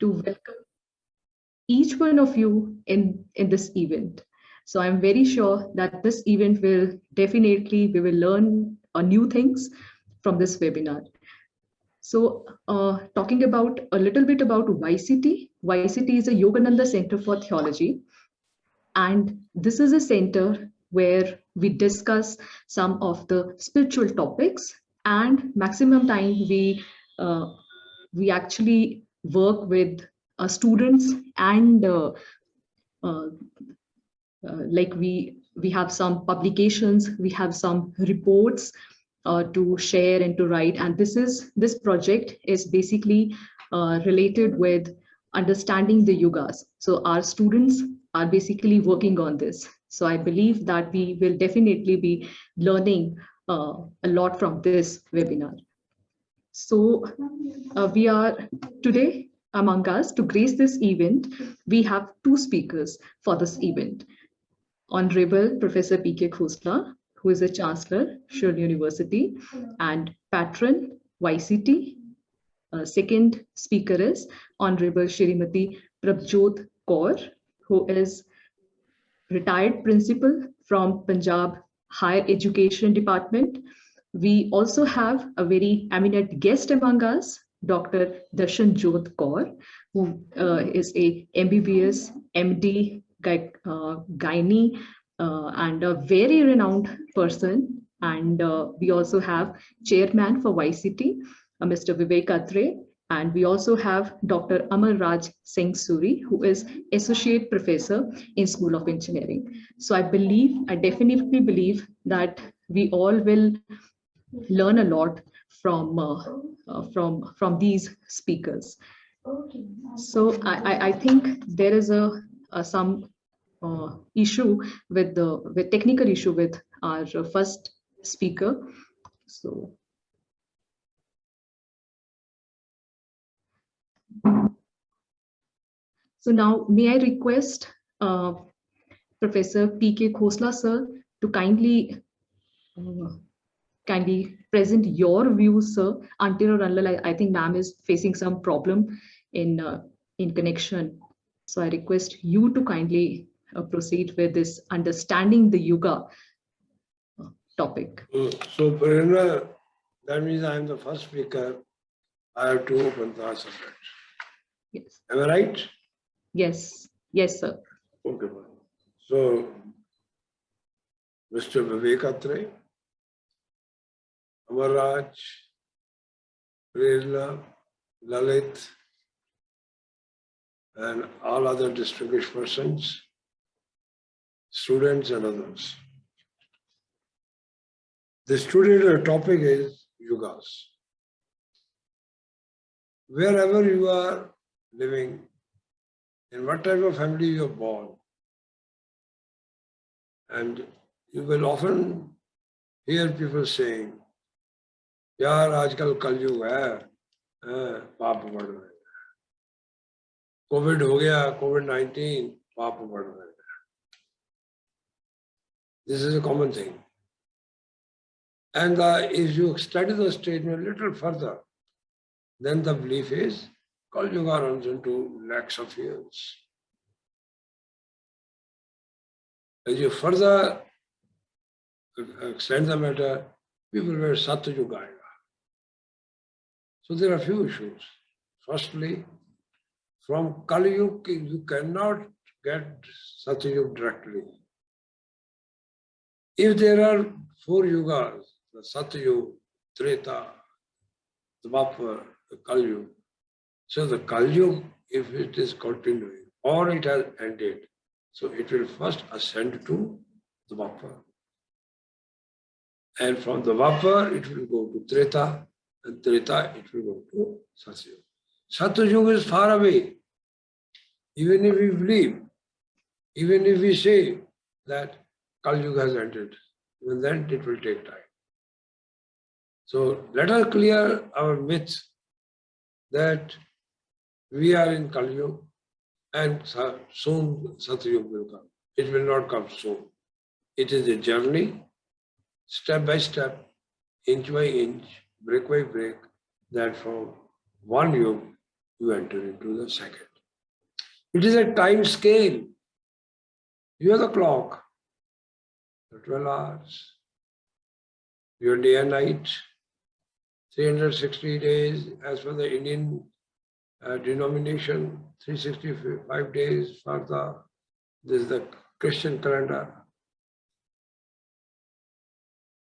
to welcome each one of you in this event. So I'm very sure that this event will definitely, we will learn new things from this webinar. So talking about a little bit about YCT. YCT is a Yogananda Center for Theology. And this is a center where we discuss some of the spiritual topics, and maximum time we actually work with students, and like we have some publications, we have some reports to share and to write. And this project is basically related with understanding the yugas. So our students are basically working on this. So I believe that we will definitely be learning a lot from this webinar. So we are today among us to grace this event. We have two speakers for this event. Honorable Professor P.K. Khosla, who is a Chancellor, Shoolini University, and Patron, YCT. Second speaker is Honorable Shrimati Prabjot Kaur, who is retired principal from Punjab Higher Education Department. We also have a very eminent guest among us, Dr. Darshan Jyot Kaur, who is a MBBS, MD, gynae, and a very renowned person. And we also have chairman for YCT, Mr. Vivek Atre, and we also have Dr. Amar Raj Singh Suri, who is associate professor in School of Engineering. So I definitely believe that we all will learn a lot from these speakers. So I think there is some issue with the technical issue with our first speaker. So now may I request Professor P.K. Khosla sir to kindly present your views, sir. Until or until I think ma'am is facing some problem in connection. So I request you to kindly proceed with this understanding the yoga topic. So Prerna, that means I am the first speaker. I have to open the subject. Yes. Am I right? Yes. Yes, sir. Okay. So, Mr. Vivek Atre, Amarraj, Prerna, Lalit, and all other distinguished persons, students and others. The student topic is Yugas. Wherever you are living, in what type of family you are born, and you will often hear people saying, "Yaar, aajkal kalyug hai, paap बढ़ रहे हैं. COVID हो गया, COVID-19, पाप बढ़ रहे हैं." This is a common thing. And if you study the statement a little further, then the belief is Kal Yuga runs into lakhs of years. As you further extend the matter, people will Satya Yuga aayega. So there are few issues. Firstly, from Kali Yuga, you cannot get Satya Yuga directly. If there are 4 yugas, the Satya Yuga, Treta, Dvapar, the Kali Yuga. So the Kali Yuga, if it is continuing or it has ended, so it will first ascend to Dvapar. And from Dvapar, it will go to Treta, and Treta, it will go to Satya Yuga. Satya Yuga is far away. Even if we believe, even if we say that Kali Yuga has ended, even then it will take time. So let us clear our myth that we are in Kali Yuga and soon Satya Yuga will come. It will not come soon. It is a journey, step by step, inch by inch, break by break, that from one yuga you enter into the second. It is a time scale. You are the clock, the 12 hours, your day and night, 360 days as per the Indian denomination, 365 days for this is the Christian calendar.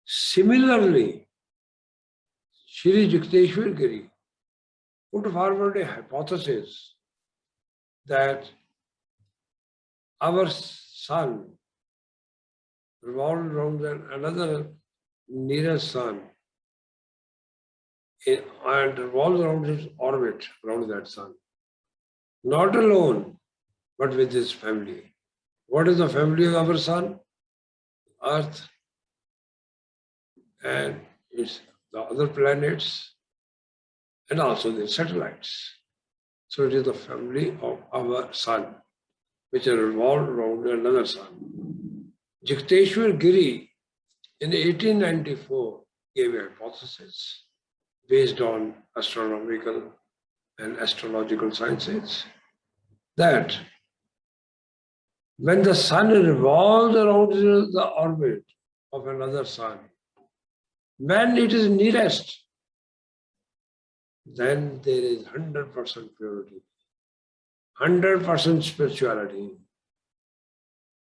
Similarly, Shri Yukteswar Giri put forward a hypothesis that our sun revolves around another nearest sun and revolves around its orbit around that sun. Not alone, but with his family. What is the family of our sun? Earth and its the other planets and also the satellites. So it is the family of our sun, which are revolved around another sun. Yukteswar Giri in 1894 gave a hypothesis based on astronomical and astrological sciences that when the sun revolves around the orbit of another sun, when it is nearest, then there is 100% purity, 100% spirituality,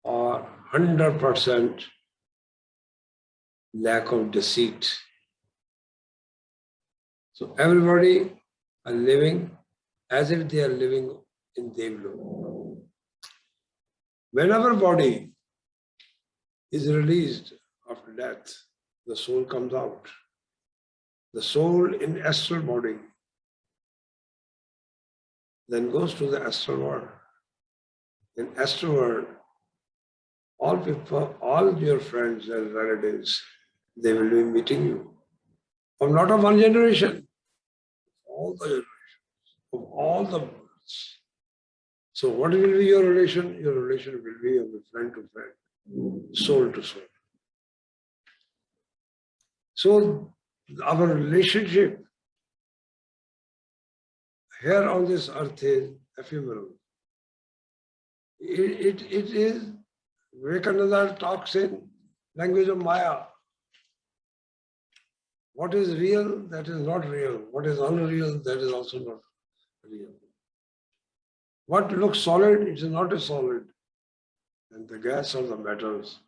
or 100% lack of deceit. So everybody are living as if they are living in Devloka. When our body is released after death, the soul comes out. The soul in astral body then goes to the astral world. In astral world, all people, all your friends and relatives, they will be meeting you. From not of one generation, all the generations, of all the worlds. So what will be your relation? Your relation will be of friend to friend, soul to soul. So our relationship here on this earth is ephemeral. It is, Yogananda talks in language of Maya. What is real, that is not real. What is unreal, that is also not real. What looks solid, it is not a solid. And the gas or the metals,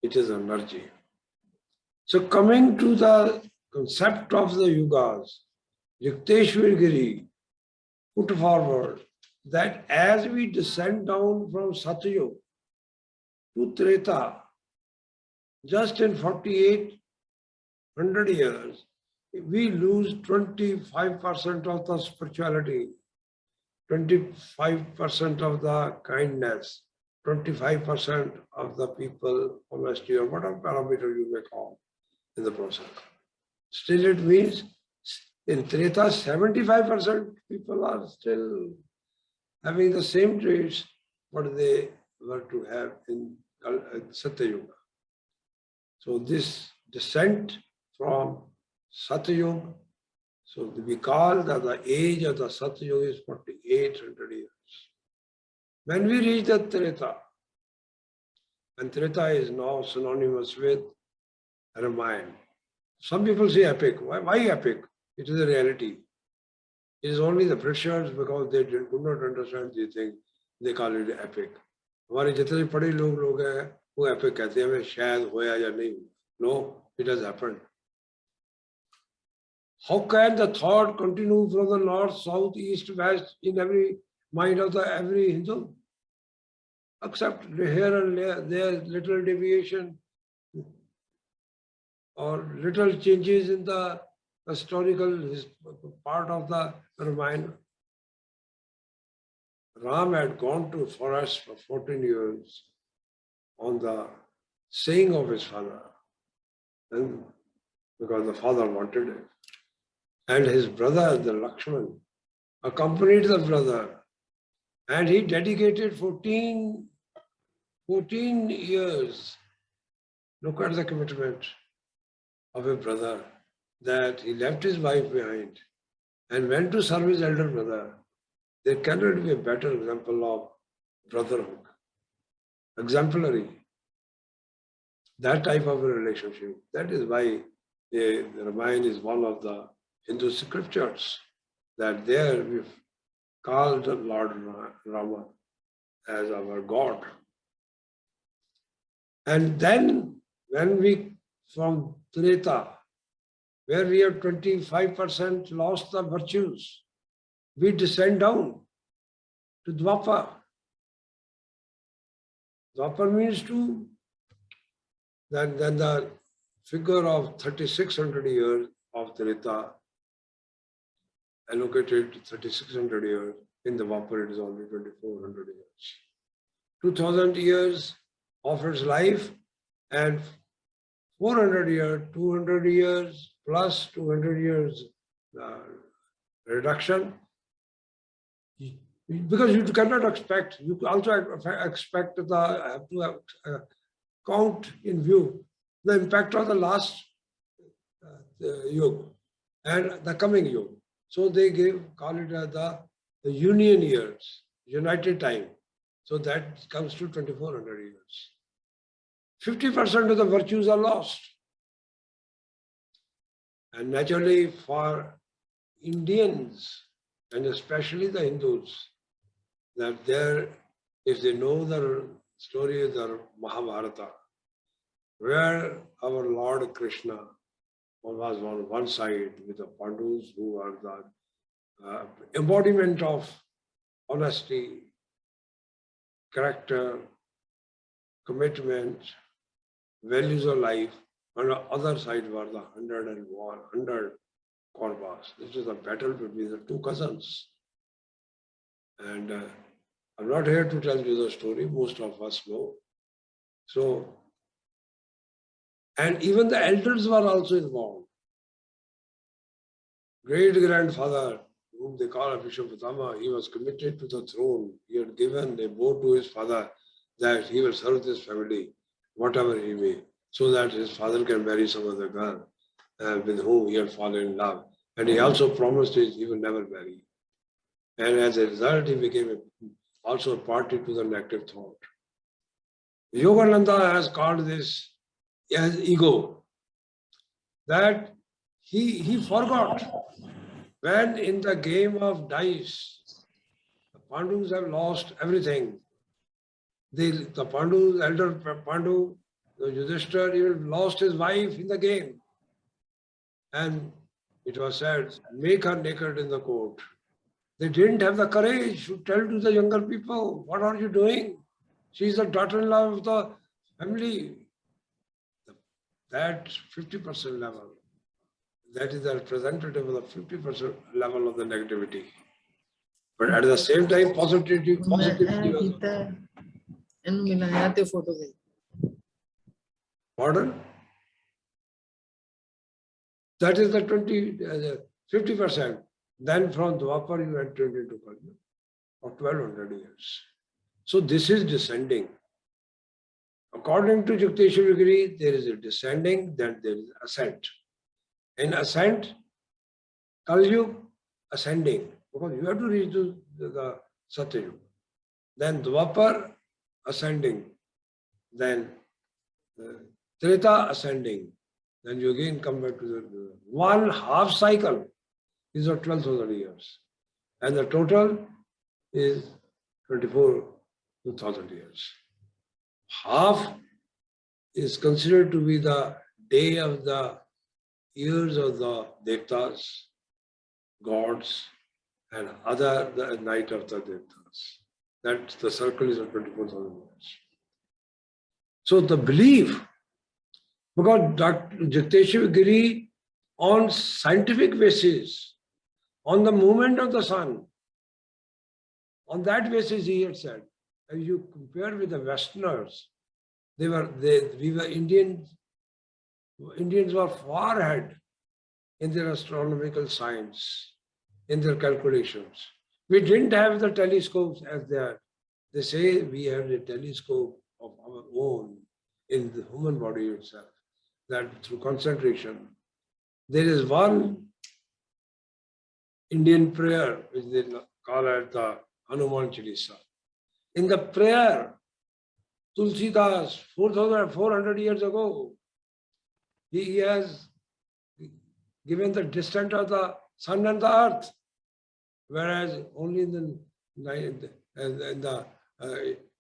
it is energy. So coming to the concept of the Yugas, Yukteswar Giri put forward that as we descend down from Satyuga to Treta, just in 4800 years, we lose 25% of the spirituality, 25% of the kindness, 25% of the people, honesty, or whatever parameter you may call in the process. Still it means in Treta, 75% people are still having the same traits what they were to have in Satyuga. So this descent from Satyuga, so we call that the age of the Satyuga is 4800 years. When we reach the Treta, and Treta is now synonymous with Ramayana. Some people say epic. Why epic? It is a reality. It is only the Britishers, because they could not understand these things, they call it epic. हमारे जितने पढ़े लोग हैं वो epic कहते हैं, हमें शायद होया या नहीं. No, it has happened. How can the thought continue from the north, south, east, west in every mind of every Hindu? Except here and there little deviation or little changes in the historical part of the Ramayana. Ram had gone to forest for 14 years on the saying of his father, and because the father wanted it. And his brother, the Lakshman, accompanied the brother, and he dedicated 14 years. Look at the commitment of a brother, that he left his wife behind and went to serve his elder brother. There cannot be a better example of brotherhood, exemplary. That type of a relationship. That is why the Ramayana is one of the Hindu scriptures, that there we've called Lord Rama as our God. And then when we, from Treta, where we have 25% lost the virtues, we descend down to Dwapar. Dwapar means to, then the figure of 3600 years of Treta, allocated 3600 years, in the Dwapar it is only 2400 years. 2000 years of its life and 400 years, 200 years plus 200 years reduction. Because you cannot expect, you also expect have to count in view the impact of the last yuga and the coming yuga. So they call it the union years, united time. So that comes to 2400 years. 50% of the virtues are lost. And naturally for Indians, and especially the Hindus, that there, if they know the story of the Mahabharata, where our Lord Krishna was on one side with the Pandus, who are the embodiment of honesty, character, commitment, values of life. On the other side were the 100 Kauravas. This is a battle between the two cousins. And I'm not here to tell you the story, most of us know. So, and even the elders were also involved. Great-grandfather, whom they call Vishwapatama, he was committed to the throne. He had given a vow to his father that he will serve this family, whatever he may, so that his father can marry some other girl with whom he had fallen in love. And he also promised he will never marry. And as a result, he became also a party to the negative thought. Yogananda has called this as ego, that he forgot when in the game of dice, the Pandus have lost everything. The Pandus, elder Pandu, the Yudhishthira, even lost his wife in the game. And it was said, make her naked in the court. They didn't have the courage to tell to the younger people, what are you doing? She is the daughter-in-law of the family. That 50% level, that is the representative of the 50% level of the negativity. But at the same time, positivity was. Pardon? That is the 50%. Then from Dwapar you entered into Kalyan of 1200 years. So this is descending. According to Yukteswar Giri, there is a descending, then there is ascent. In ascent, Kalyug, ascending, because you have to reach to the Satyayuga. Then Dwapar, ascending. Then Treta, ascending. Then you again come back to the one half cycle is of 12,000 years. And the total is 24,000 years. Half is considered to be the day of the years of the Devtas, gods, and other the night of the Devtas. That the circle is of 24,000 years. So the belief, because Dr. Yukteswar Giri, on scientific basis, on the movement of the sun, on that basis he had said, if you compare with the Westerners, we were Indians were far ahead in their astronomical science, in their calculations. We didn't have the telescopes as they are. They say we have a telescope of our own in the human body itself, that through concentration, there is one Indian prayer, which they call it the Hanuman Chalisa. In the prayer, Tulsidas, 4,400 years ago, he has given the distance of the sun and the earth, whereas only in the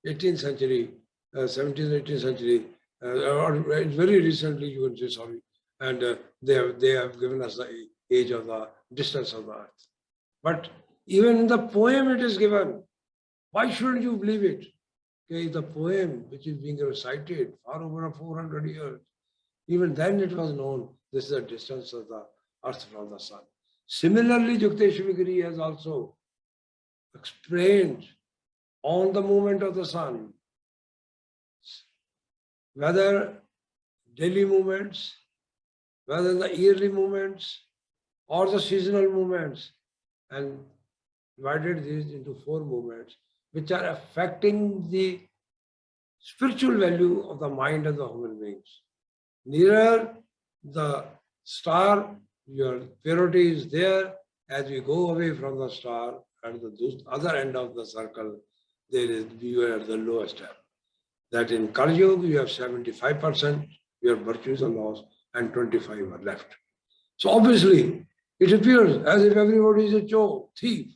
18th century, 17th, 18th century, or very recently, you can say, sorry, and they have given us the age of the distance of the earth. But even in the poem it is given. Why shouldn't you believe it? Okay, the poem which is being recited far over 400 years, even then it was known this is the distance of the earth from the sun. Similarly, Yukteswar Giri has also explained on the movement of the sun, whether daily movements, whether the yearly movements, or the seasonal movements, and divided these into 4 movements, which are affecting the spiritual value of the mind of the human beings. Nearer the star, your purity is there. As we go away from the star, at the other end of the circle, you are at the lowest step. That in Kali Yuga, you have 75%, your virtues are lost, and 25 are left. So obviously, it appears as if everybody is a thief.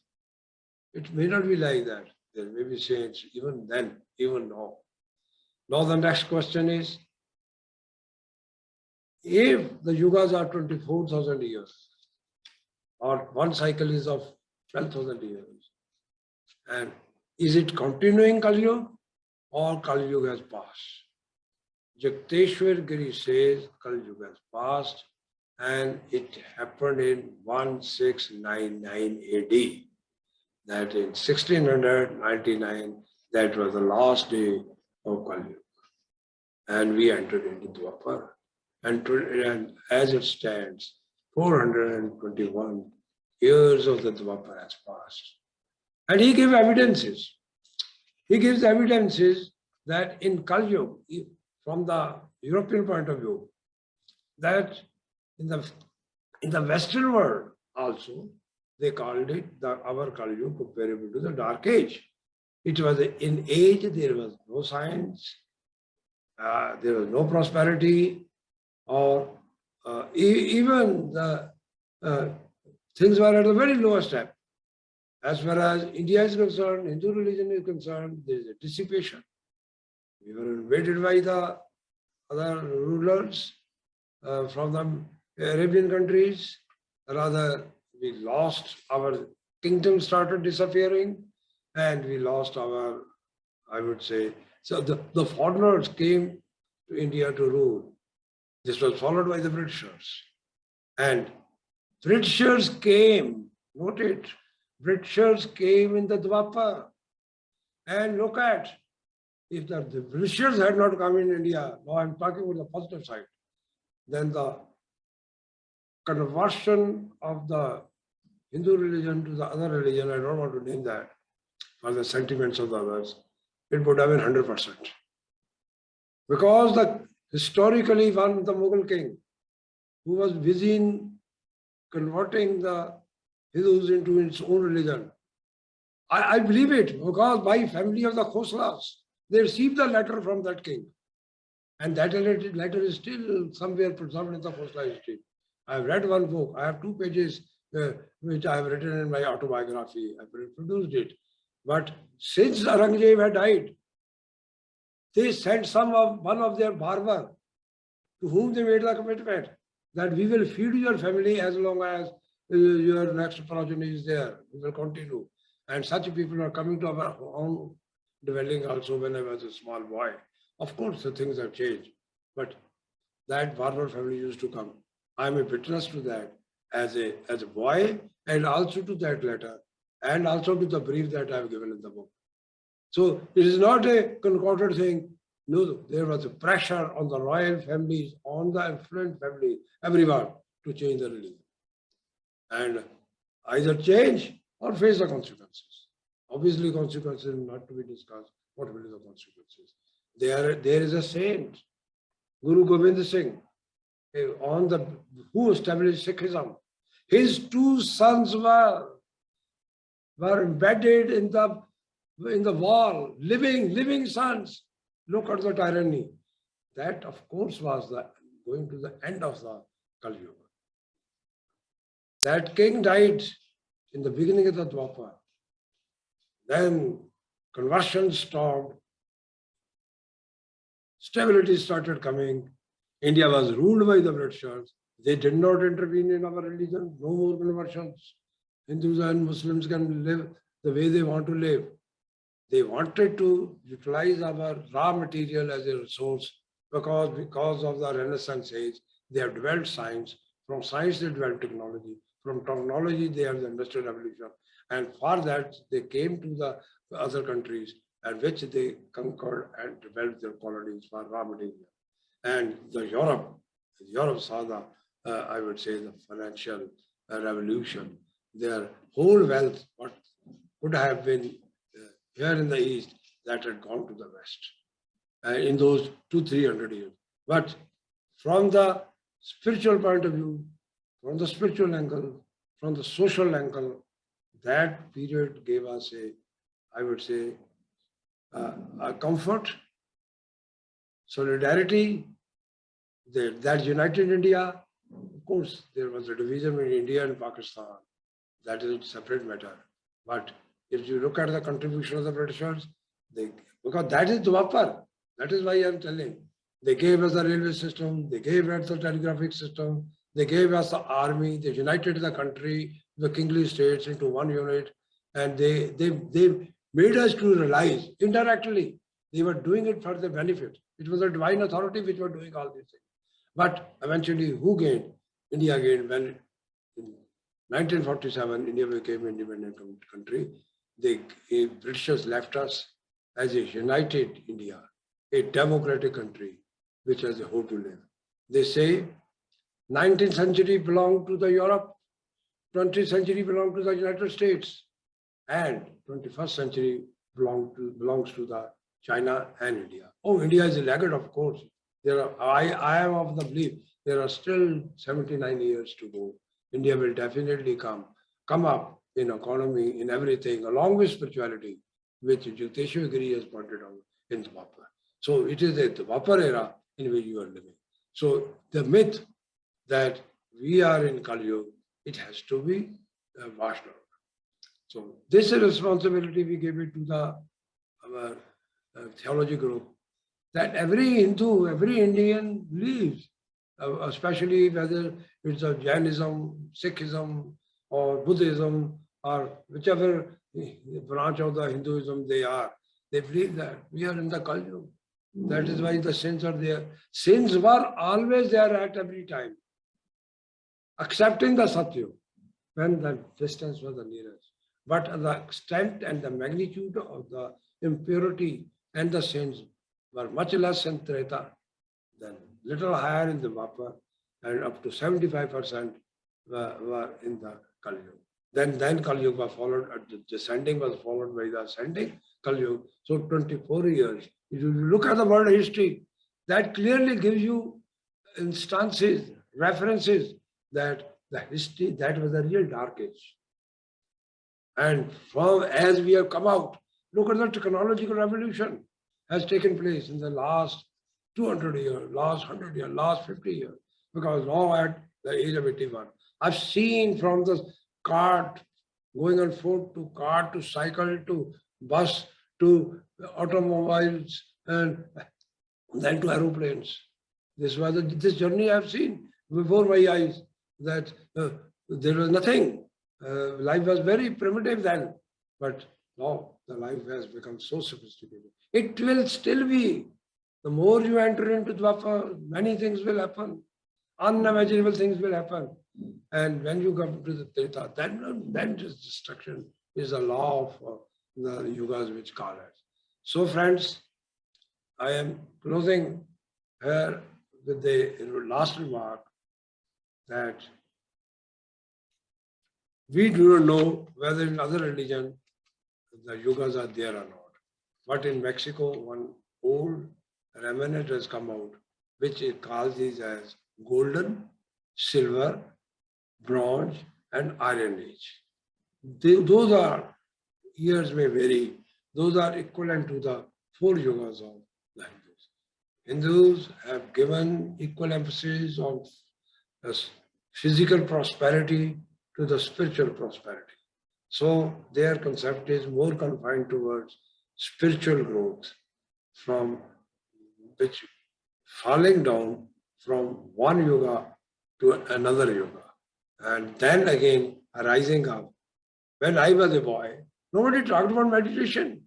It may not be like that. There may be saints even then, even now. Now the next question is, if the yugas are 24,000 years, or one cycle is of 12,000 years, and is it continuing Kali Yuga or Kali Yuga has passed? Yukteswar Giri says Kali Yuga has passed, and it happened in 1699 AD. That in 1699, that was the last day of Kali Yuga. And we entered into Dwapar. And as it stands, 421 years of the Dwapar has passed. And he gave evidences. He gives evidences that in Kali Yuga, from the European point of view, that in the Western world also, they called it our Kali Yuga comparable to the Dark Age. It was in age, there was no science, there was no prosperity, or even the things were at a very low step. As far as India is concerned, Hindu religion is concerned, there is a dissipation. We were invaded by the other rulers from the Arabian countries. Rather, we lost our kingdom, started disappearing, and we lost our, I would say, so the foreigners came to India to rule. This was followed by the Britishers. And Britishers came, note it, Britishers came in the Dwapar. And look at, if the Britishers had not come in India, now I'm talking about the positive side, then the conversion of the Hindu religion to the other religion, I don't want to name that, for the sentiments of the others, it would have been 100%. Because historically one, the Mughal king, who was busy in converting the Hindus into its own religion, I believe it, because my family of the Khoslas, they received the letter from that king. And that letter is still somewhere preserved in the Khosla history. I have read one book. I have 2 pages which I have written in my autobiography. I produced it. But since Aurangzeb had died, they sent one of their barber to whom they made the commitment that we will feed your family as long as your next progeny is there. We will continue. And such people are coming to our own dwelling also when I was a small boy. Of course, the things have changed, but that barber family used to come. I am a witness to that as a boy, and also to that letter, and also to the brief that I have given in the book. So it is not a concocted thing. No, there was a pressure on the royal families, on the affluent family, everyone to change the religion. And either change or face the consequences. Obviously, consequences not to be discussed. What will be the consequences? There is a saint, Guru Gobind Singh, who established Sikhism. His two sons were embedded in the wall, living sons. Look at the tyranny. That, of course, was going to the end of the Kali Yuga. That king died in the beginning of the Dwapar. Then conversion stopped. Stability started coming. India was ruled by the Britishers. They did not intervene in our religion. No more conversions. Hindus and Muslims can live the way they want to live. They wanted to utilize our raw material as a resource because of the Renaissance age. They have developed science. From science, they developed technology. From technology, they have the Industrial Revolution. And for that, they came to the other countries and which they conquered and developed their colonies for raw material. And Europe saw the, I would say, the financial revolution. Their whole wealth, what could have been here in the East, that had gone to the West in those 200-300 years. But from the spiritual point of view, from the spiritual angle, from the social angle, that period gave us I would say, a comfort, solidarity, that united India. Of course, there was a division between India and Pakistan. That is a separate matter. But if you look at the contribution of the Britishers, because that is Dwapar. That is why I am telling. They gave us the railway system, they gave us the telegraphic system, they gave us the army, they united the country, the kingly states into one unit, and they made us to realize indirectly they were doing it for the benefit. It was a divine authority which were doing all these things. But eventually, who gained? India gained when in 1947 India became an independent country. The Britishers left us as a united India, a democratic country which has a hope to live. They say 19th century belonged to the Europe, 20th century belonged to the United States, and 21st century belongs to the China and India. Oh, India is a laggard, of course. I am of the belief there are still 79 years to go. India will definitely come up in economy, in everything, along with spirituality, which Jyoteshwar Giri has pointed out in Dwapar. So it is a Dwapar era in which you are living. So the myth that we are in Kali Yuga, it has to be washed out. So this is a responsibility we give it to our theology group, that every Hindu, every Indian believes, especially whether it's a Jainism, Sikhism, or Buddhism, or whichever branch of the Hinduism they believe that we are in the Kali Yuga. That is why the sins are there. Sins were always there at every time, accepting the Satya when the distance was the nearest. But the extent and the magnitude of the impurity and the sins were much less in Treta than little higher in the Dwapar, and up to 75% were in the Kali Yuga. Then Kali Yuga was followed, the descending was followed by the ascending Kali Yuga. So 24 years. If you look at the world history, that clearly gives you instances, references that the history, that was a real dark age. And as we have come out, look at the technological revolution has taken place in the last 200 years, last 100 years, last 50 years, because now at the age of 81, I've seen from the cart going on foot to car to cycle to bus to automobiles and then to aeroplanes. This journey I've seen before my eyes, that there was nothing. Life was very primitive then, but now the life has become so sophisticated. It will still be. The more you enter into Dwapar, many things will happen. Unimaginable things will happen. And when you come to the Treta, then this destruction is a law of the Yugas which call it. So friends, I am closing here with the last remark that we do not know whether in other religion the Yugas are there or not. But in Mexico, one old remnant has come out, which it calls these as golden, silver, bronze, and Iron Age. Those are, years may vary, those are equivalent to the 4 yugas of the Hindus. Hindus have given equal emphasis on physical prosperity to the spiritual prosperity. So their concept is more confined towards spiritual growth, from which falling down from one yoga to another yoga, and then again arising up. When I was a boy, nobody talked about meditation.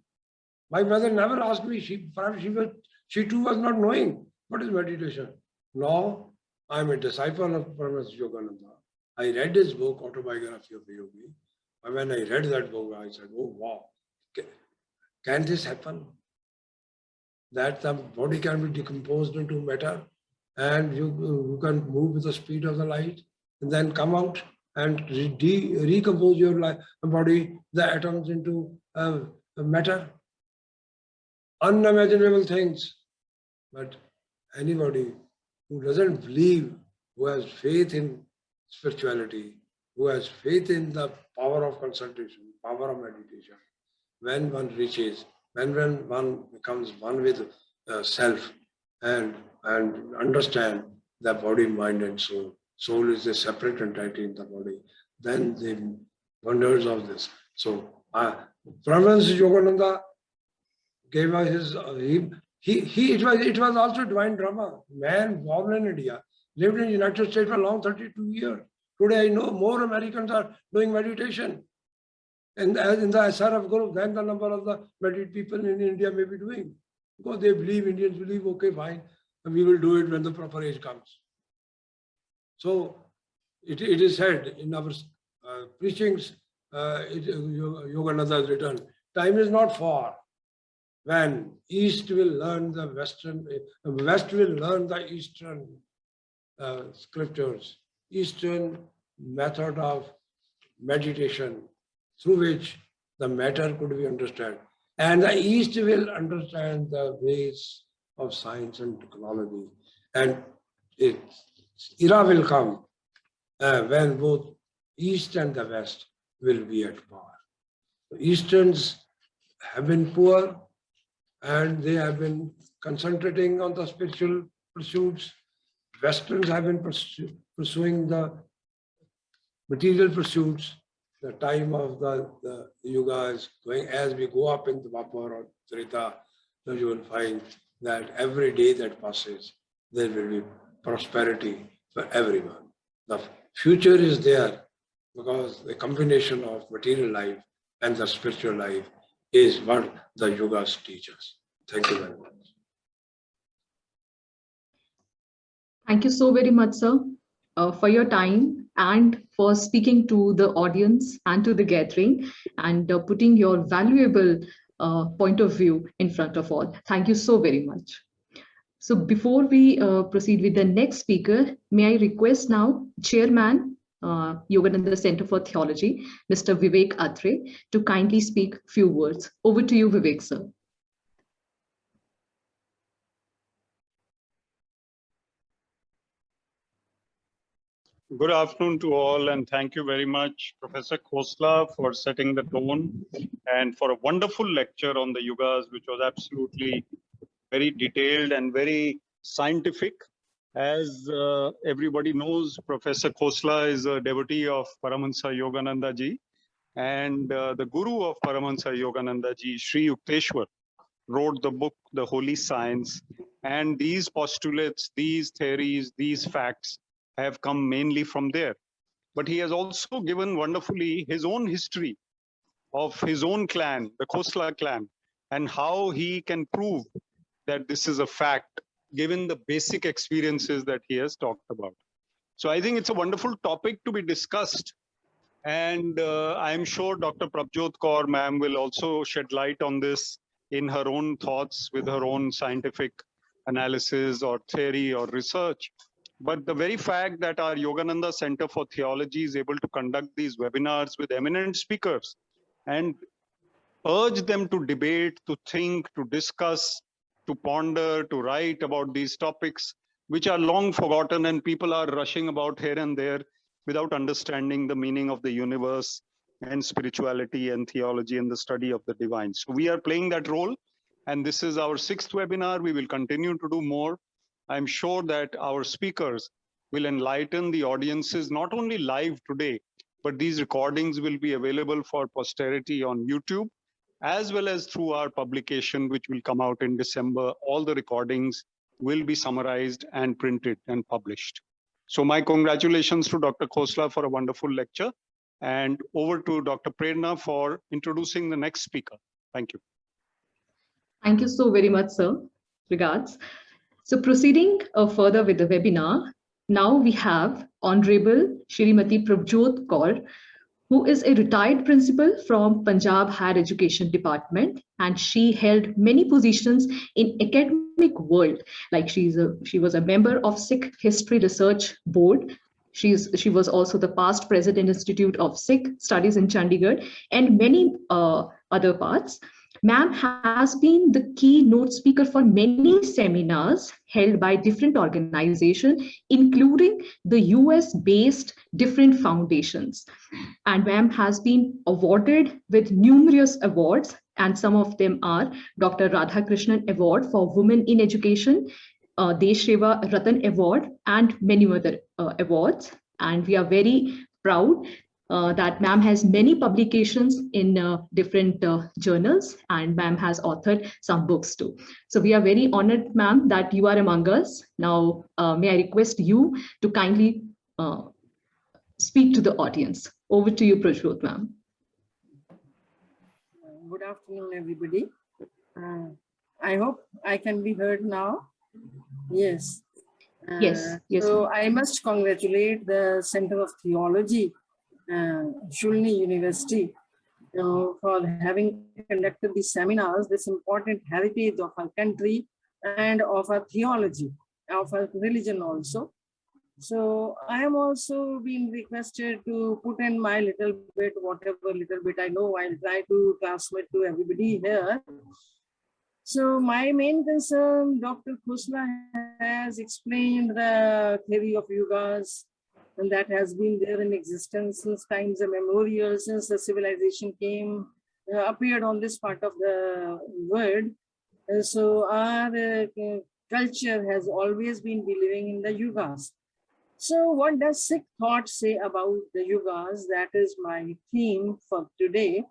My mother never asked me. She too was not knowing what is meditation. Now I am a disciple of Paramahansa Yogananda. I read his book, Autobiography of a Yogi. And when I read that book, I said, oh wow, can this happen? That the body can be decomposed into matter and you can move with the speed of the light and then come out and recompose your body, the atoms into matter. Unimaginable things. But anybody who doesn't believe, who has faith in spirituality, who has faith in the power of concentration, power of meditation, when one reaches, when one becomes one with self and understand the body, mind and soul. Soul is a separate entity in the body. Then the wonders of this. So Paramahansa Yogananda gave us his, it was also divine drama. Man born in India, lived in the United States for long 32 years. Today I know more Americans are doing meditation. And as in the SRF group, then the number of the meditated people in India may be doing. Because they believe, Indians believe, okay, fine, and we will do it when the proper age comes. So it is said in our preachings, Yogananda has written, time is not far when East will learn the Western, West will learn the Eastern scriptures, Eastern method of meditation, through which the matter could be understood. And the East will understand the ways of science and technology. And era will come when both East and the West will be at par. The Easterns have been poor and they have been concentrating on the spiritual pursuits. Westerns have been pursuing the material pursuits. The time of the Yugas going, as we go up in the Vapor or Treta, you will find that every day that passes, there will be prosperity for everyone. The future is there because the combination of material life and the spiritual life is what the Yugas teach us. Thank you very much. Thank you so very much, sir, for your time and for speaking to the audience and to the gathering and putting your valuable point of view in front of all. Thank you so very much. So before we proceed with the next speaker, may I request now Chairman, Yogananda Center for Theology, Mr. Vivek Atre, to kindly speak few words. Over to you, Vivek, sir. Good afternoon to all, and thank you very much, Professor Khosla, for setting the tone and for a wonderful lecture on the Yugas, which was absolutely very detailed and very scientific. As everybody knows, Professor Khosla is a devotee of Paramahansa Yogananda ji, and the guru of Paramahansa Yogananda ji, Sri Yukteswar, wrote the book, The Holy Science, and these postulates, these theories, these facts have come mainly from there. But he has also given wonderfully his own history of his own clan, the Khosla clan, and how he can prove that this is a fact, given the basic experiences that he has talked about. So I think it's a wonderful topic to be discussed. And I'm sure Dr. Prabjot Kaur ma'am will also shed light on this in her own thoughts with her own scientific analysis or theory or research. But the very fact that our Yogananda Center for Theology is able to conduct these webinars with eminent speakers and urge them to debate, to think, to discuss, to ponder, to write about these topics, which are long forgotten and people are rushing about here and there without understanding the meaning of the universe and spirituality and theology and the study of the divine. So we are playing that role. And this is our 6th webinar. We will continue to do more. I'm sure that our speakers will enlighten the audiences, not only live today, but these recordings will be available for posterity on YouTube, as well as through our publication, which will come out in December. All the recordings will be summarized and printed and published. So my congratulations to Dr. Khosla for a wonderful lecture, and over to Dr. Prerna for introducing the next speaker. Thank you. Thank you so very much, sir. Regards. So proceeding further with the webinar, now we have Honorable Shrimati Prabjot Kaur, who is a retired principal from Punjab Higher Education Department, and she held many positions in academic world. Like she was a member of Sikh History Research Board. She was also the past President Institute of Sikh Studies in Chandigarh, and many other parts. Ma'am has been the keynote speaker for many seminars held by different organizations, including the US-based different foundations. And ma'am has been awarded with numerous awards, and some of them are Dr. Radhakrishnan Award for Women in Education, Desh Seva Ratan Award, and many other awards. And we are very proud that ma'am has many publications in different journals, and ma'am has authored some books too. So we are very honored, ma'am, that you are among us. Now, may I request you to kindly speak to the audience. Over to you, Prajot, ma'am. Good afternoon, everybody. I hope I can be heard now. Yes. Yes. So I must congratulate the Center of Theology, Shoolini University, for having conducted these seminars, this important heritage of our country and of our theology, of our religion also. So I am also being requested to put in my little bit, whatever little bit I know, I'll try to transmit to everybody here. So my main concern, Dr. Khosla has explained the theory of Yugas, and that has been there in existence since times immemorial, since the civilization appeared on this part of the world. And so our culture has always been believing in the Yugas. So what does Sikh thought say about the Yugas? That is my theme for today.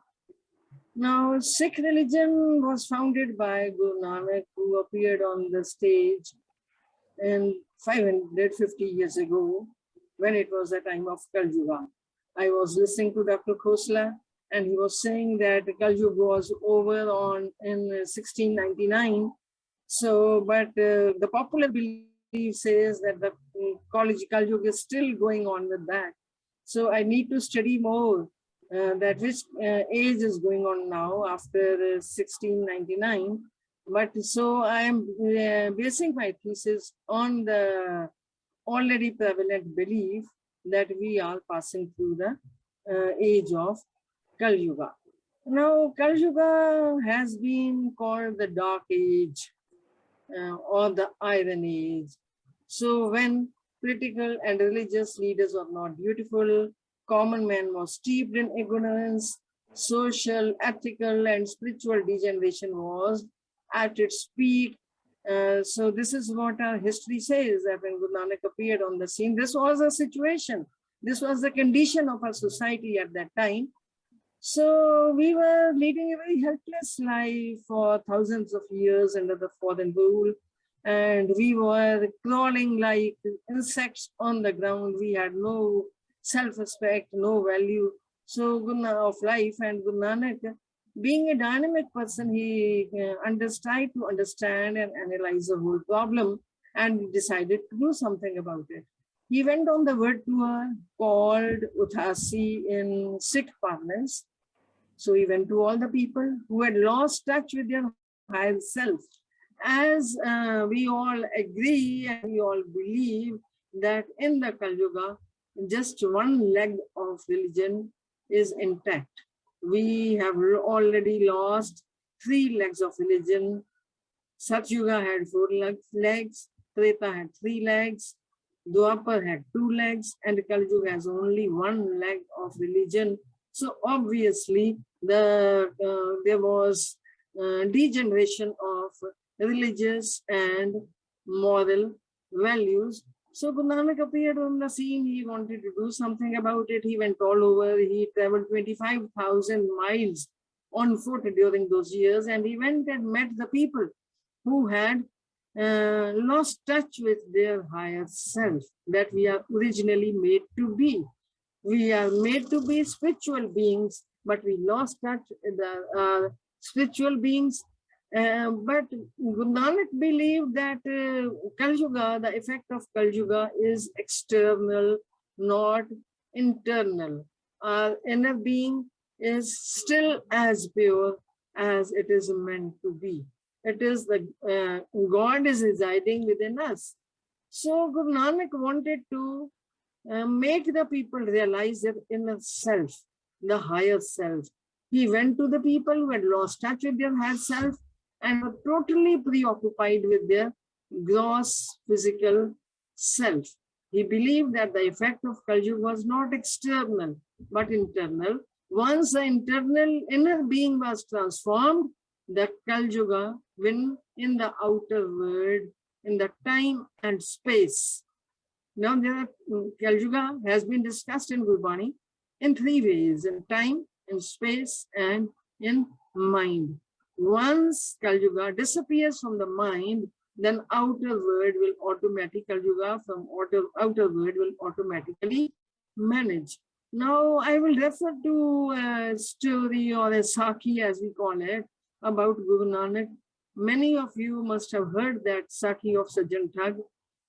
Now, Sikh religion was founded by Guru Nanak, who appeared on the stage in 550 years ago, when it was the time of Kal Yuga. I was listening to Dr. Khosla, and he was saying that Kal Yuga was over in 1699. So, but the popular belief says that the Kal Yuga is still going on with that. So I need to study more that which age is going on now after 1699. But so I am basing my thesis on the already prevalent belief that we are passing through the age of Kal Yuga. Now, Kal Yuga has been called the Dark Age or the Iron Age. So when political and religious leaders were not beautiful, common man was steeped in ignorance, social, ethical, and spiritual degeneration was at its peak. So this is what our history says, that when Guru Nanak appeared on the scene, this was a situation. This was the condition of our society at that time. So we were leading a very helpless life for thousands of years under the foreign rule. And we were crawling like insects on the ground. We had no self-respect, no value of life. And Guru Nanak, being a dynamic person, he tried to understand and analyze the whole problem, and decided to do something about it. He went on the world tour called Uthasi in Sikh parlance. So he went to all the people who had lost touch with their higher self. As we all agree and we all believe that in the Kal Yuga, just one leg of religion is intact. We have already lost 3 legs of religion. Satyuga had 4 legs, Treta had 3 legs, Dwapar had 2 legs and Kali Yuga has only 1 leg of religion. So obviously there was degeneration of religious and moral values. So Guru Nanak appeared on the scene. He wanted to do something about it. He went all over. He traveled 25,000 miles on foot during those years, and he went and met the people who had lost touch with their higher self that we are originally made to be. We are made to be spiritual beings, but we lost touch with the spiritual beings. But Guru Nanak believed that Kali Yuga, the effect of Kali Yuga is external, not internal. Our inner being is still as pure as it is meant to be. It is the God is residing within us. So Guru Nanak wanted to make the people realize their inner self, the higher self. He went to the people who had lost touch with their higher self and were totally preoccupied with their gross physical self. He believed that the effect of Kali Yuga was not external, but internal. Once the internal inner being was transformed, the Kali Yuga win in the outer world, in the time and space. Now, Kali Yuga has been discussed in Gurbani in 3 ways: in time, in space, and in mind. Once Kali Yuga disappears from the mind, then outer world will automatically, Kali Yuga from outer world will automatically manage. Now, I will refer to a story or a Sakhi, as we call it, about Guru Nanak. Many of you must have heard that Sakhi of Sajjan Thug.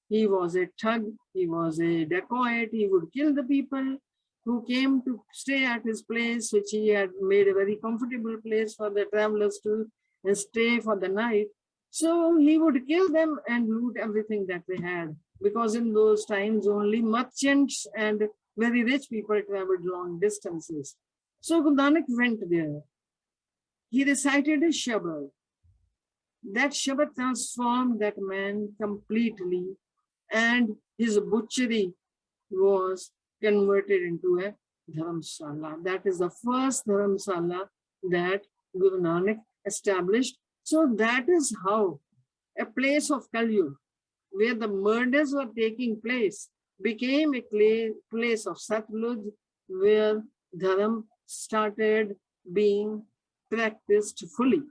He was a thug, he was a dacoit, he would kill the people who came to stay at his place, which he had made a very comfortable place for the travelers to stay for the night. So he would kill them and loot everything that they had, because in those times only merchants and very rich people traveled long distances. So Guru Nanak went there. He recited a Shabad. That Shabad transformed that man completely, and his butchery was converted into a dharamsala. That is the first dharamsala that Guru Nanak established. So that is how a place of Kali Yuga, where the murders were taking place, became a place of Satluj, where dharam started being practiced fully.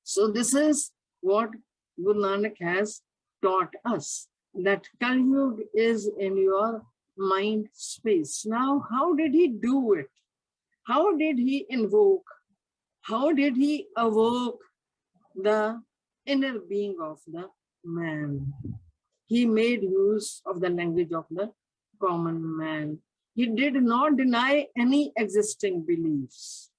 So this is what Guru Nanak has taught us, that Kali Yuga is in your mind space. Now, how did he do it? How did he invoke? How did he evoke the inner being of the man? He made use of the language of the common man. He did not deny any existing beliefs.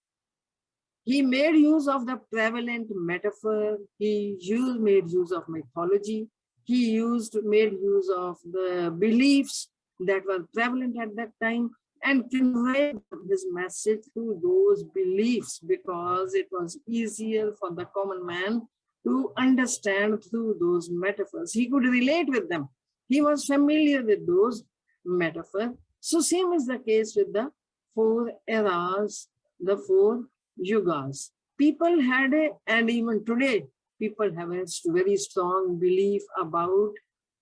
He made use of the prevalent metaphor. He made use of mythology. He made use of the beliefs that were prevalent at that time and conveyed his message through those beliefs, because it was easier for the common man to understand through those metaphors. He could relate with them. He was familiar with those metaphors. So same is the case with the 4 eras, the 4 yugas. People had and even today, people have a very strong belief about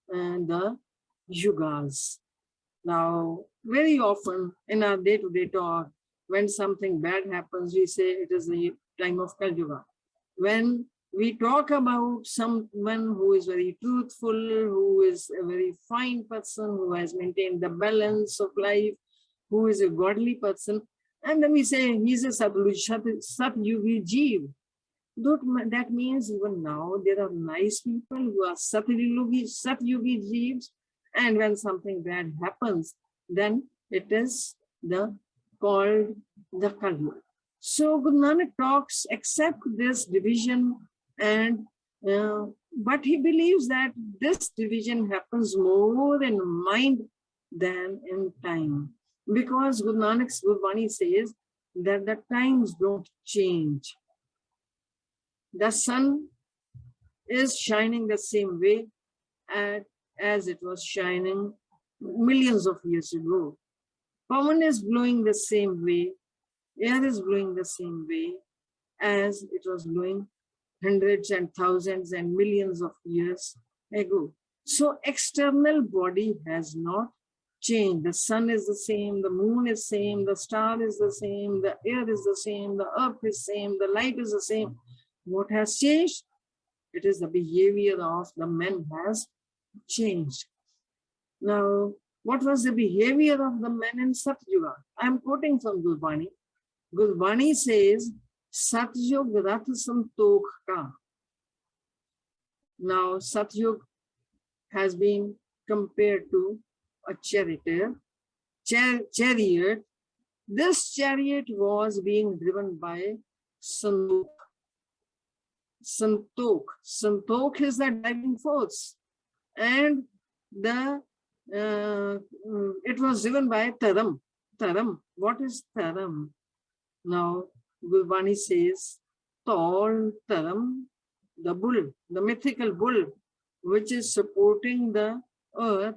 the yugas. Now, very often in our day-to-day talk, when something bad happens, we say it is the time of Kali Yuga. When we talk about someone who is very truthful, who is a very fine person, who has maintained the balance of life, who is a godly person, and then we say he's a Satyugi Jeev. That means even now there are nice people who are Satyugi Jeevs, and when something bad happens, then it is called the Kali Yuga. So Guru Nanak talks accept this division, and but he believes that this division happens more in mind than in time, because Guru Nanak's Gurbani says that the times don't change. The sun is shining the same way, and as it was shining millions of years ago. Pavan is blowing the same way, air is blowing the same way as it was blowing hundreds and thousands and millions of years ago. So external body has not changed. The sun is the same, the moon is same, the star is the same, the air is the same, the earth is same, the light is the same. What has changed? It is the behavior of the men has changed. Now, what was the behavior of the men in Satyuga? I am quoting from Gurbani. Gurbani says, Satyug Rath Santokh Ka. Now, Satyug has been compared to a chariot. This chariot was being driven by Santokh. Santokh is the driving force. And it was driven by Taram. Taram. What is Taram? Now, Gurbani says, Tall Taram, the bull, the mythical bull, which is supporting the earth,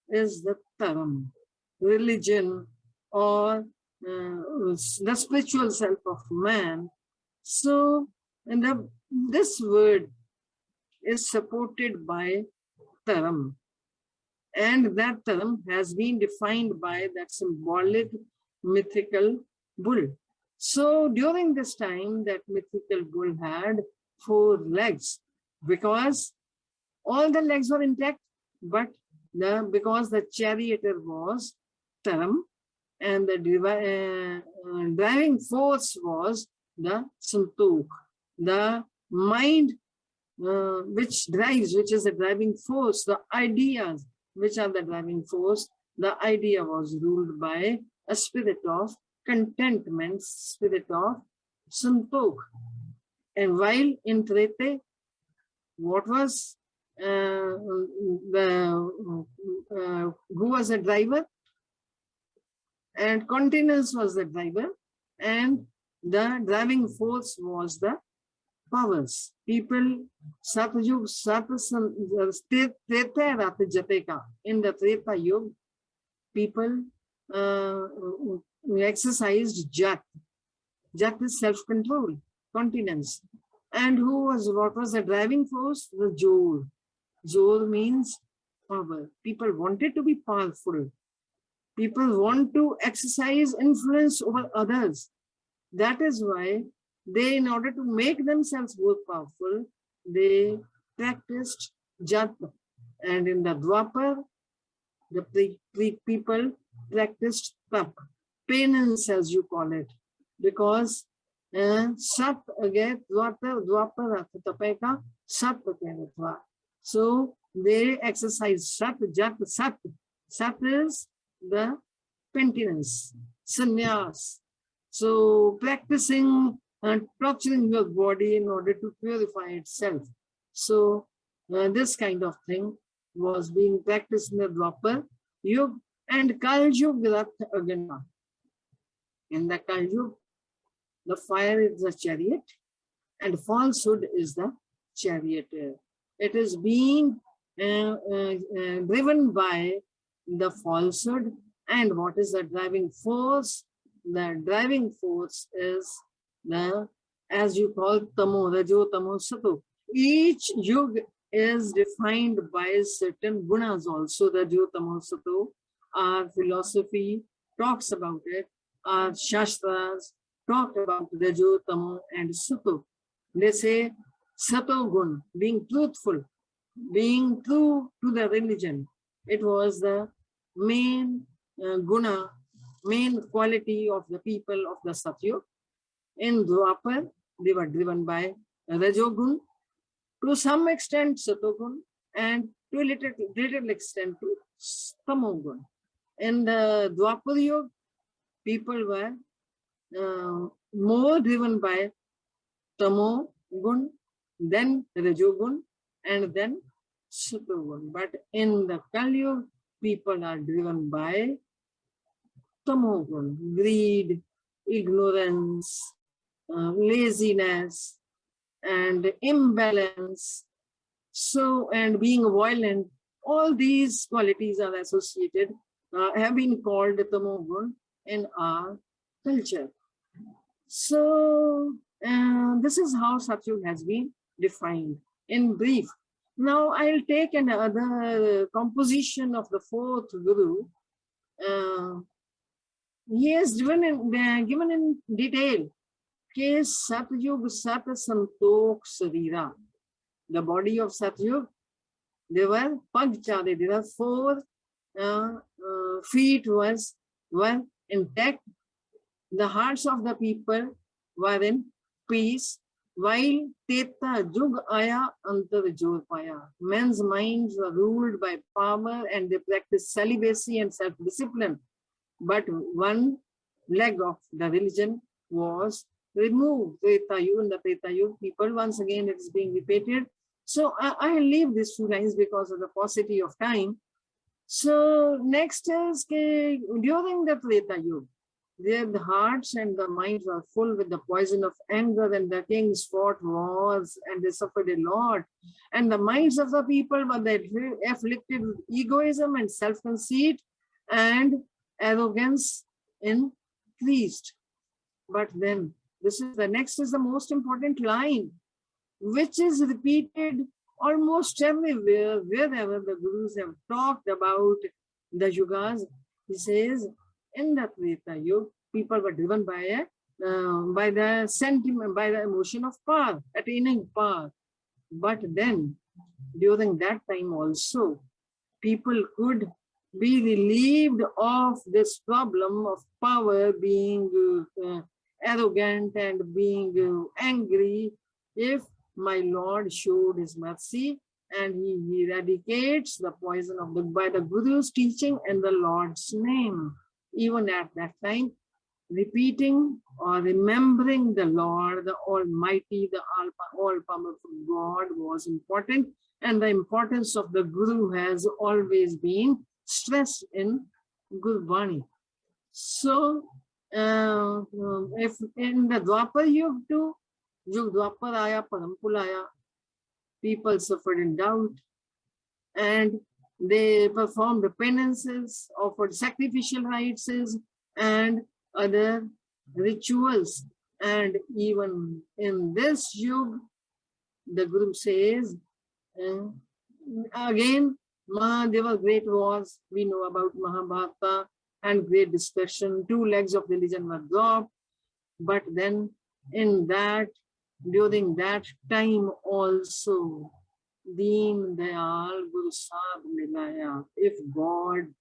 is the Taram, religion, or the spiritual self of man. So, this word is supported by Taram. And that Taram has been defined by that symbolic mythical bull. So during this time, that mythical bull had 4 legs, because all the legs were intact, but because the charioteer was Taram, and the driving force was the Santokh, the mind which drives, which is the driving force, the ideas which are the driving force. The idea was ruled by a spirit of contentment, spirit of Santokh. And while in Trete, what was who was the driver? And continence was the driver, and the driving force was the powers. People, Satyug, Treta Rata Jateka. In the Treta Yuga, people exercised Jat. Jat is self-control, continence. And what was the driving force? The Jor. Jor means power. People wanted to be powerful. People want to exercise influence over others. That is why they, in order to make themselves more powerful, they practiced Jat. And in the Dwapar, the people practiced Tap, penance as you call it, because Sat again, Dwapar, Tapeka, Sat. So they exercise Sat, Jat, Sat. Sat is the penitence, sannyas. So practicing and torturing your body in order to purify itself. So this kind of thing was being practiced in the Dwapar Yuga and Kal Yuga Agana. In the Kal Yuga, the fire is the chariot and falsehood is the charioteer. It is being driven by the falsehood. And what is the driving force? The driving force is the, as you call, Tamo, Rajo, Tamo, Sato. Each Yuga is defined by certain gunas also. Rajo, Tamo, Sato. Our philosophy talks about it. Our Shastras talk about Rajo, Tamo, and Sato. They say Sato Gun, being truthful, being true to the religion. It was the main guna, main quality of the people of the Satyug. In Dwapar, they were driven by Rajogun, to some extent Satogun, and to a little extent to Tamogun. In the Dwapar Yuga, people were more driven by Tamogun, then Rajogun, and then Satogun. But in the Kali Yuga, people are driven by Tamogun, greed, ignorance, laziness, and imbalance. So, and being violent, All these qualities are associated, have been called tamogun in our culture. So this is how Satyug has been defined in brief. Now I'll take another composition of the fourth Guru. He has given in detail case Satyug Sat Santok Sarira. The body of Satyug, they were Pagchade, there were 4 feet were intact. The hearts of the people were in peace, while Teta Jug Aya Antar Jor Paya. Men's minds were ruled by power and they practiced celibacy and self-discipline. But one leg of the religion was removed. Treta Yuga, in the Treta Yuga people, once again it is being repeated. So I leave these 2 lines because of the paucity of time. So next is during the Treta Yuga, the hearts and the minds were full with the poison of anger, and the kings fought wars and they suffered a lot. And the minds of the people were afflicted with egoism and self-conceit, and arrogance increased. But then the next is the most important line, which is repeated almost everywhere, wherever the Gurus have talked about the Yugas. He says, in the Treta Yuga, people were driven by the sentiment, by the emotion of power, attaining power. But then, during that time also, people could be relieved of this problem of power, being arrogant and being angry, if my Lord showed his mercy and he eradicates the poison of by the Guru's teaching and the Lord's name. Even at that time, repeating or remembering the Lord, the Almighty, the all-powerful God was important, and the importance of the Guru has always been stressed in Gurbani. So, if in the Dwapar Yuga too, Yug Dwapar Aya, Parampulaya, people suffered in doubt, and they performed penances, offered sacrificial rites and other rituals. And even in this Yuga, the Guru says, again, there were great wars. We know about Mahabharata and great discussion. 2 legs of religion were dropped. But then during that time also, Deen Dayal Guru Sab Milaya. If God,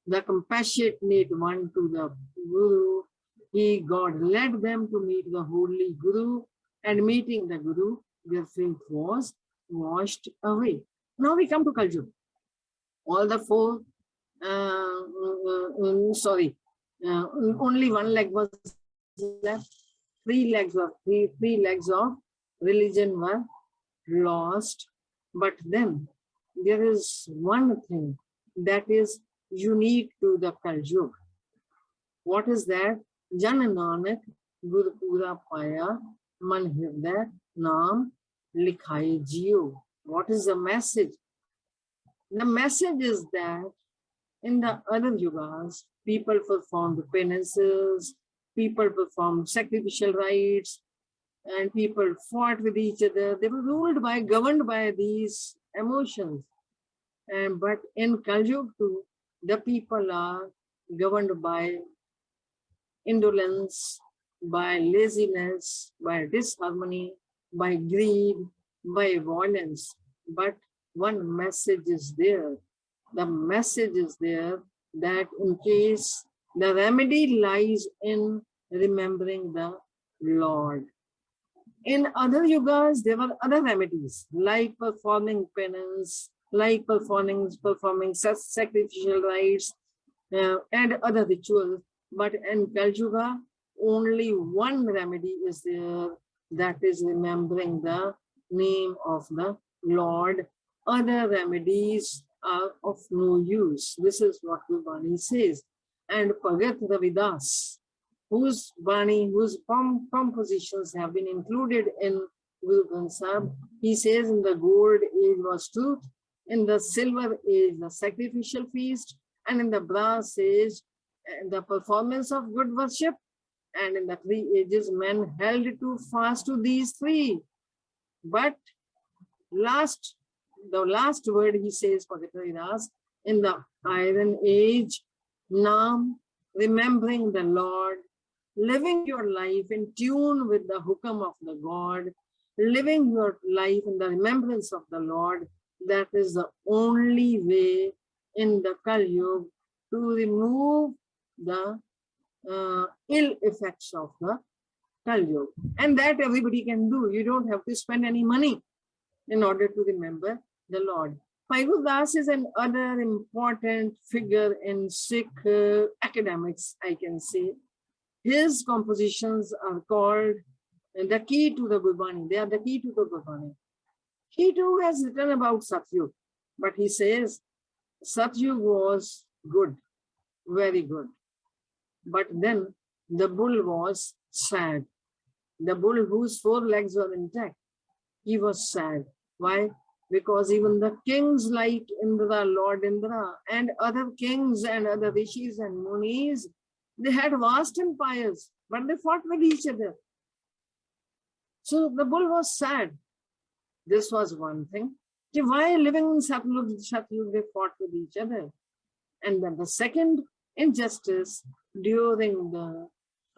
the compassionate one to the Guru, God led them to meet the Holy Guru, and meeting the Guru, their faith was washed away. Now we come to Kali Yuga. All the 4, only 1 leg was left. 3 legs of religion were lost. But then there is one thing that is unique to the Kali Yuga. What is that? Jan Nanak Guru Pura Paya Man Hirday Naam Likhai Jiyo. What is the message? The message is that in the other Yugas, people performed penances, people performed sacrificial rites, and people fought with each other. They were governed by these emotions. But in Kali Yuga too, the people are governed by indolence, by laziness, by disharmony, by greed, by violence. But one message is there. The message is there that in case the remedy lies in remembering the Lord. In other Yugas, there were other remedies, like performing penance, like performing sacrificial rites, and other rituals. But in Kali Yuga, only one remedy is there, that is remembering the name of the Lord. Other remedies are of no use. This is what Gurvani says. And Pagat Ravidas, whose compositions have been included in Guru Granth Sahib, he says, in the gold age was truth, In the silver age, the sacrificial feast, and in the brass age, the performance of good worship. And in the 3 ages, men held to fast to these 3. But the last word he says for the Vedas, in the iron age, Nam, remembering the Lord, living your life in tune with the hukam of the God, living your life in the remembrance of the Lord, that is the only way in the Kali Yuga to remove the ill effects of the Kali Yuga. And that everybody can do. You don't have to spend any money in order to remember the Lord. Bhairu Das is another important figure in Sikh academics, I can say. His compositions are called the key to the Gurbani. They are the key to the Gurbani. He too has written about Satyug, but he says Satyug was good, very good. But then the bull was sad. The bull whose 4 legs were intact, he was sad. Why? Because even the kings like Indra, Lord Indra, and other kings and other rishis and munis, they had vast empires, but they fought with each other. So the bull was sad. This was one thing. Why living in Satyug, they fought with each other. And then the second injustice during the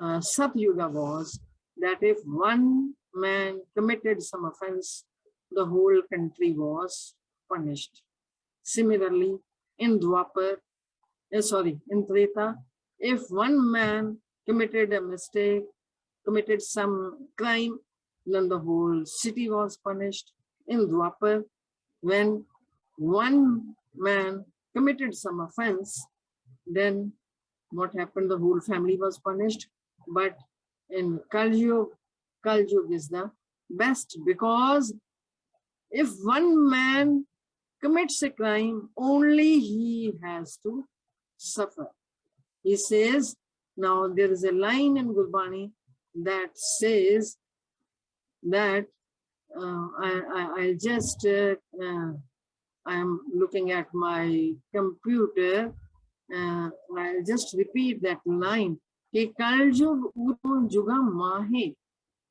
Satyuga was that if one man committed some offense, the whole country was punished. Similarly, in Treta, if one man committed a mistake, committed some crime, then the whole city was punished. In Dwapar, when one man committed some offense, then what happened? The whole family was punished. But in Kali Yuga is the best, because if one man commits a crime, only he has to suffer. He says, now there is a line in Gurbani that says that I am looking at my computer. I'll just repeat that line.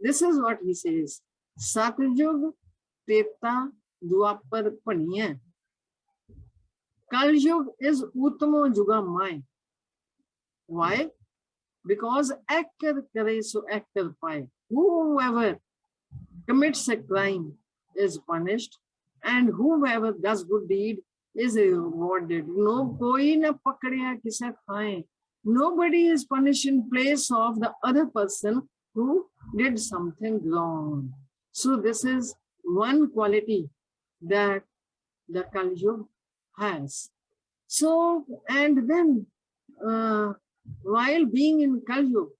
This is what he says. Satyug Treta Dwapar Paniya. Kali Yuga is Uttamo Juga Mai. Why? Because actor kare so actor pai. Whoever commits a crime is punished, and whoever does good deed is rewarded. No koi na pakdiya kisa khaye. Nobody is punished in place of the other person who did something wrong. So this is one quality that the Kali Yuga has. So, and then while being in Kali Yuga,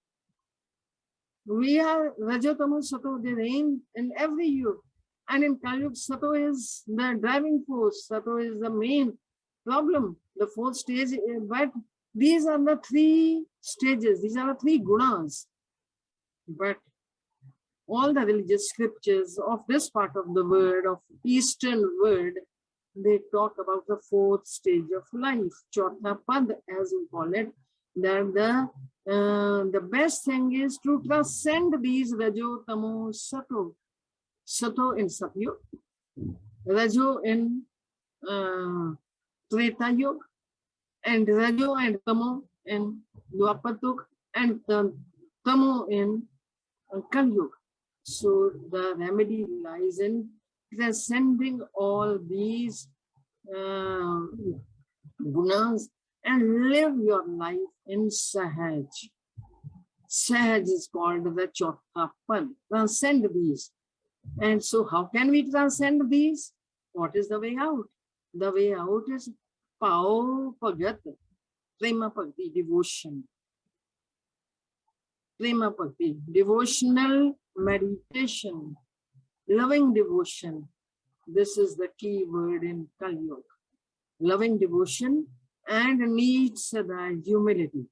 we are Rajotamo Sato, they reign in every yuga. And in Kali Yuga, Sato is the driving force. Sato is the main problem, the 4th stage. But these are the 3 stages. These are the 3 gunas. But all the religious scriptures of this part of the world, of Eastern world, they talk about the 4th stage of life, Chautha Pad, as we call it, that the best thing is to transcend these Rajo, Tamo, Sato. Sato in Satyug, Rajo in Treta Yuga, and Rajo and Tamo in Dwapar, and Tamo in Kali Yuga. So the remedy lies in transcending all these gunas and live your life in Sahaj. Sahaj is called the Chautha Pad. Transcend these. And so how can we transcend these? What is the way out? The way out is Pao Pagat, Prema Bhakti, devotion. Prema Bhakti, devotional meditation, loving devotion. This is the key word in Kali Yuga. Loving devotion and needs the humility.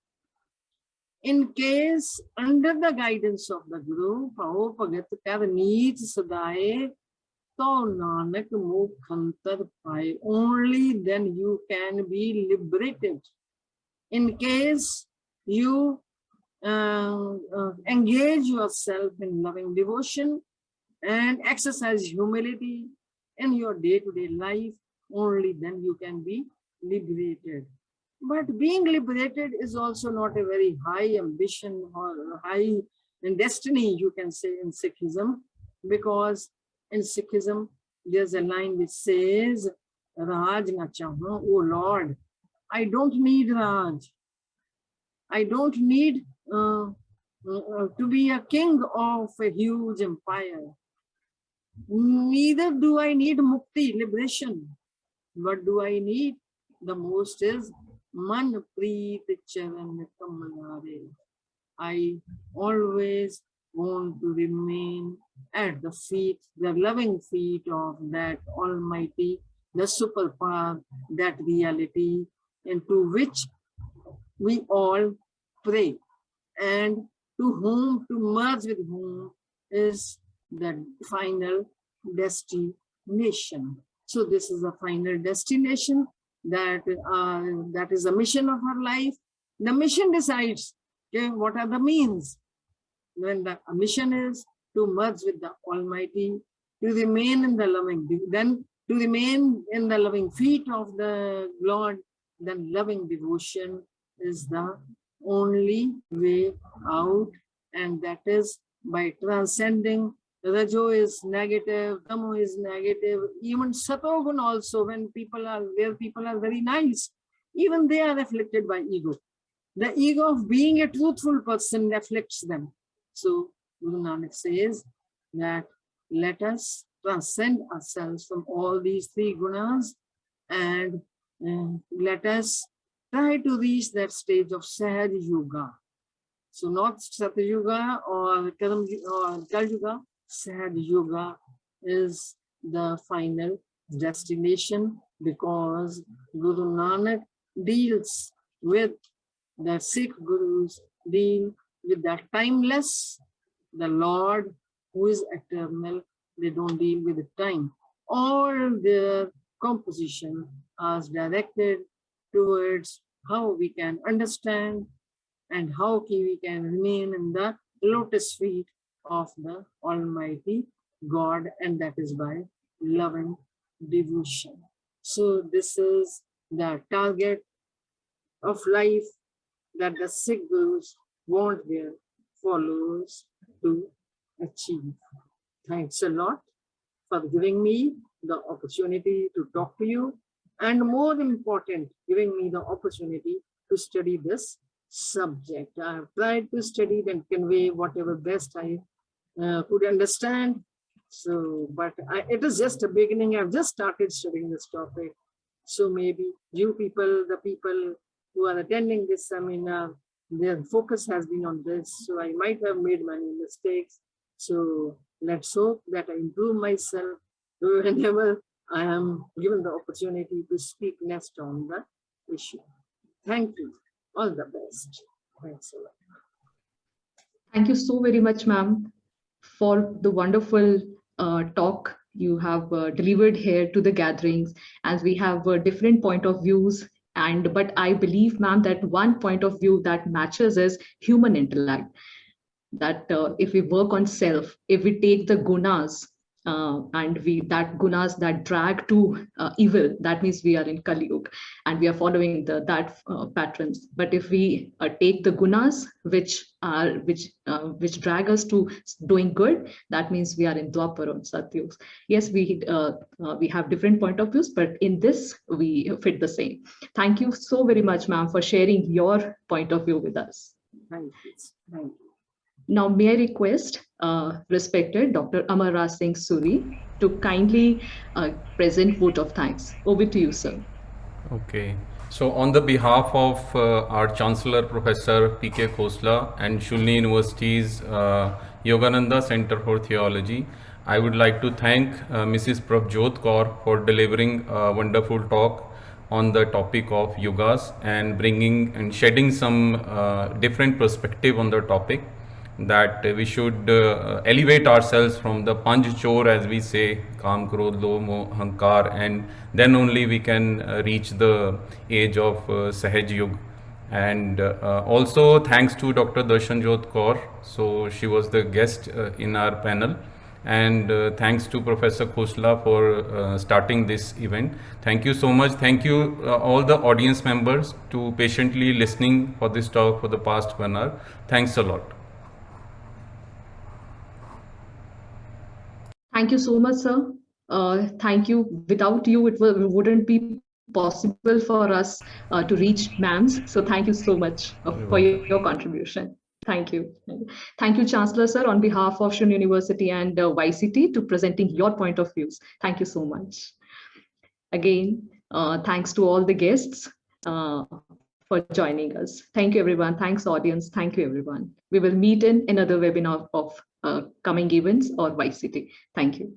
In case under the guidance of the Guru, Pao Pagat Kar needs Sadaye So Nanak Mukhantar Pai, only then you can be liberated. In case you engage yourself in loving devotion and exercise humility in your day-to-day life, only then you can be liberated. But being liberated is also not a very high ambition or high destiny, you can say, in Sikhism, because in Sikhism, there's a line which says, Raj na chaho, oh Lord, I don't need Raj. I don't need to be a king of a huge empire. Neither do I need mukti, liberation. What do I need? The most is man preet charan kamalare. I always want to remain at the feet, the loving feet of that Almighty, the super power, that reality into which we all pray, and to whom, to merge with whom is the final destination. So this is the final destination that is the mission of our life. The mission decides, okay, what are the means. When the mission is to merge with the Almighty, to remain in the loving, then to remain in the loving feet of the Lord, then loving devotion is the only way out, and that is by transcending. Rajo is negative, Tamo is negative, even Satogun also, when people are very nice, even they are afflicted by ego. The ego of being a truthful person afflicts them. So Guru Nanak says that let us transcend ourselves from all these three gunas and let us try to reach that stage of Sahaj Yoga. So not Satya Yoga or Karam or Kal Yoga, Sahaj Yoga is the final destination, because Guru Nanak deals with the Sikh Gurus, deal with the timeless, the Lord who is eternal. They don't deal with the time. All their composition is directed towards how we can understand and how we can remain in the lotus feet of the Almighty God, and that is by loving devotion. So this is the target of life that the Sikh Gurus want their followers to achieve. Thanks a lot for giving me the opportunity to talk to you, and more important, giving me the opportunity to study this subject. I have tried to study and convey whatever best I could understand. So, but it is just a beginning. I've just started studying this topic. So maybe you people, the people who are attending this seminar, their focus has been on this. So I might have made many mistakes. So let's hope that I improve myself whenever I am given the opportunity to speak next on the issue. Thank you. All the best. Thanks a lot. Thank you so very much, ma'am, for the wonderful talk you have delivered here to the gatherings, as we have different point of views. But I believe, ma'am, that one point of view that matches is human intellect. That if we work on self, if we take the gunas and that gunas that drag to evil, that means we are in Kali Yuga and we are following that patterns. But if we take the gunas which drag us to doing good, that means we are in Dwapara and Satyugs. Yes, we have different point of views, but in this we fit the same. Thank you so very much, ma'am, for sharing your point of view with us. Thank you. Thank you. Now, may I request respected Dr. Amar Raj Singh Suri to kindly present vote of thanks. Over to you, sir. Okay. So on the behalf of our Chancellor, Professor P.K. Khosla, and Shoolini University's Yogananda Center for Theology, I would like to thank Mrs. Prabjot Kaur for delivering a wonderful talk on the topic of Yugas and bringing and shedding some different perspective on the topic. that we should elevate ourselves from the panch chor, as we say, Kam, Krodh, Lobh, Moh, Ahankar, and then only we can reach the age of Sahaj Yug. And also thanks to Dr. Darshan Jyot Kaur. So she was the guest in our panel. And thanks to Professor Khosla for starting this event. Thank you so much. Thank you all the audience members to patiently listening for this talk for the past 1 hour. Thanks a lot. Thank you so much, sir. Thank you. Without you, it wouldn't be possible for us to reach MAMS. So thank you so much for your contribution. Thank you. Thank you, Chancellor, sir, on behalf of Shoolini University and YCT to presenting your point of views. Thank you so much. Again, thanks to all the guests for joining us. Thank you, everyone. Thanks, audience. Thank you, everyone. We will meet in another webinar of coming events or YCT. Thank you.